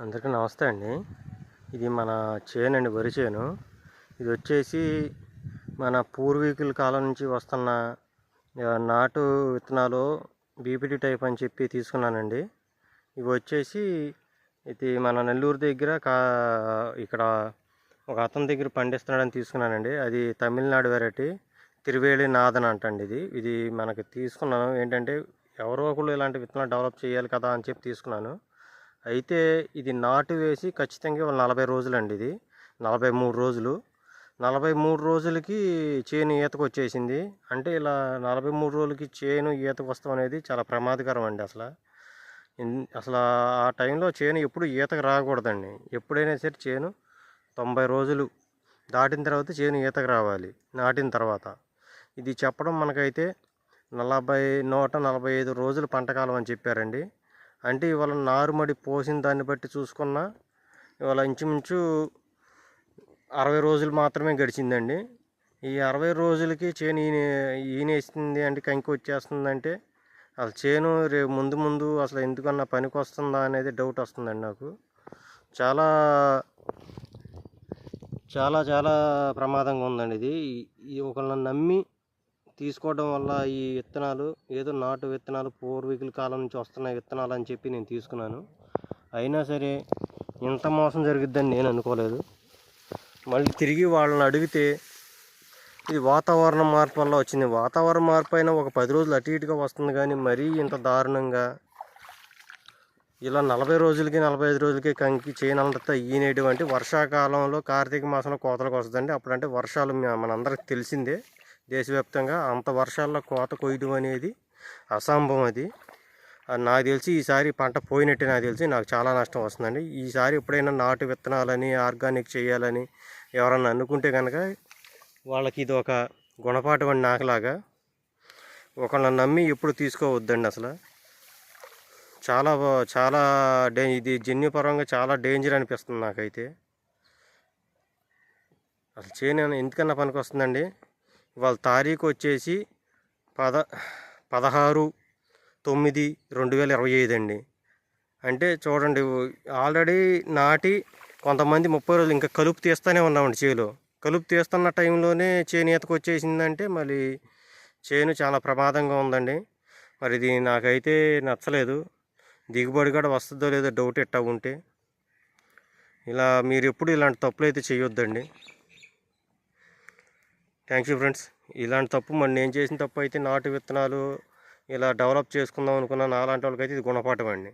అందరికీ నమస్తే అండి. ఇది మన చేను అండి, వరి చేను. ఇది వచ్చేసి మన పూర్వీకుల కాలం నుంచి వస్తున్న నాటు విత్తనాలు బీపీటీ టైప్ అని చెప్పి తీసుకున్నానండి. ఇవి వచ్చేసి ఇది మన నెల్లూరు దగ్గర ఇక్కడ ఒక అతని దగ్గర పండిస్తున్నాడని తీసుకున్నానండి. అది తమిళనాడు వెరైటీ తిరువేలి నాదన్ అంటండి. ఇది మనకి తీసుకున్నాను ఏంటంటే ఎవరో ఒకళ్ళు ఇలాంటి విత్తనాలు డెవలప్ చేయాలి కదా అని చెప్పి తీసుకున్నాను. అయితే ఇది నాటు వేసి ఖచ్చితంగా 40 రోజులండి. ఇది 43 రోజులు. 43 రోజులకి చేను ఈతకు వచ్చేసింది. అంటే ఇలా 43 రోజులకి చేను ఈతకు వస్తాం అనేది చాలా ప్రమాదకరం అండి. అసలు ఆ టైంలో చేను ఎప్పుడు ఈతకు రాకూడదండి. ఎప్పుడైనా సరే చేను 90 రోజులు దాటిన తర్వాత చేను ఈతకు రావాలి నాటిన తర్వాత. ఇది చెప్పడం మనకైతే 145 రోజులు పంటకాలం అని చెప్పారండి. అంటే ఇవాళ నారుమడి పోసిన దాన్ని బట్టి చూసుకున్నా ఇవాళ ఇంచుమించు 60 రోజులు మాత్రమే గడిచిందండి. ఈ 60 రోజులకి చేను ఈనేస్తుంది అంటే కంకి వచ్చేస్తుందంటే అసలు చేను రేపు ముందు అసలు ఎందుకన్నా పనికి వస్తుందా అనేది డౌట్ వస్తుందండి నాకు. చాలా చాలా చాలా ప్రమాదంగా ఉందండి ఇది. ఒకళ్ళని నమ్మి తీసుకోవడం వల్ల ఈ విత్తనాలు ఏదో నాటు విత్తనాలు పూర్వీకుల కాలం నుంచి వస్తున్న విత్తనాలు అని చెప్పి నేను తీసుకున్నాను. అయినా సరే ఇంత మోసం జరిగిద్దని నేను అనుకోలేదు. మళ్ళీ తిరిగి వాళ్ళని అడిగితే ఇది వాతావరణ మార్పు వల్ల వచ్చింది. వాతావరణ మార్పు అయినా ఒక 10 రోజులు అటు ఇటుగా వస్తుంది, కానీ మరీ ఇంత దారుణంగా ఇలా 40 రోజులకి 45 రోజులకి కంకి చేనంతా ఈనేయడం అంటే వర్షాకాలంలో కార్తీక మాసంలో కోతలకు వస్తుందండి. అప్పుడంటే వర్షాలు మనందరికి తెలిసిందే. దేశవ్యాప్తంగా అంత వర్షాల్లో కోత కొయ్యడం అనేది అసంభవం. అది నాకు తెలిసి ఈసారి పంట పోయినట్టే. నాకు చాలా నష్టం వస్తుందండి. ఈసారి ఎప్పుడైనా నాటు విత్తనాలని ఆర్గానిక్ చేయాలని ఎవరన్నా అనుకుంటే కనుక వాళ్ళకి ఇది ఒక గుణపాఠం అండి. నాకులాగా ఒకళ్ళని నమ్మి ఎప్పుడు తీసుకోవద్దండి. అసలు చాలా చాలా ఇది జన్యుపరంగా చాలా డేంజర్ అనిపిస్తుంది నాకైతే. అసలు చేను ఎందుకన్నా పనికి వస్తుందండి. వాళ్ళ తారీఖు వచ్చేసి 16/9/2025 అండి. అంటే చూడండి, ఆల్రెడీ నాటి కొంతమంది 30 రోజులు ఇంకా కలుపు తీస్తూనే ఉన్నామండి. చేలో కలుపు తీస్తున్న టైంలోనే చేను ఈతకు వచ్చేసిందంటే మళ్ళీ చేను చాలా ప్రమాదంగా ఉందండి. మరి ఇది నాకైతే నచ్చలేదు. దిగుబడి కూడా వస్తుందో లేదో డౌట్ ఎట్టా ఉంటే. ఇలా మీరు ఎప్పుడు ఇలాంటి తప్పులు అయితే చేయొద్దండి. Thank you friends. ఇలాంటి తప్పు మరి నేను చేసిన తప్పు అయితే నాటు విత్తనాలు ఇలా డెవలప్ చేసుకుందాం అనుకున్న నాలాంటి వాళ్ళకైతే ఇది గుణపాఠం అండి.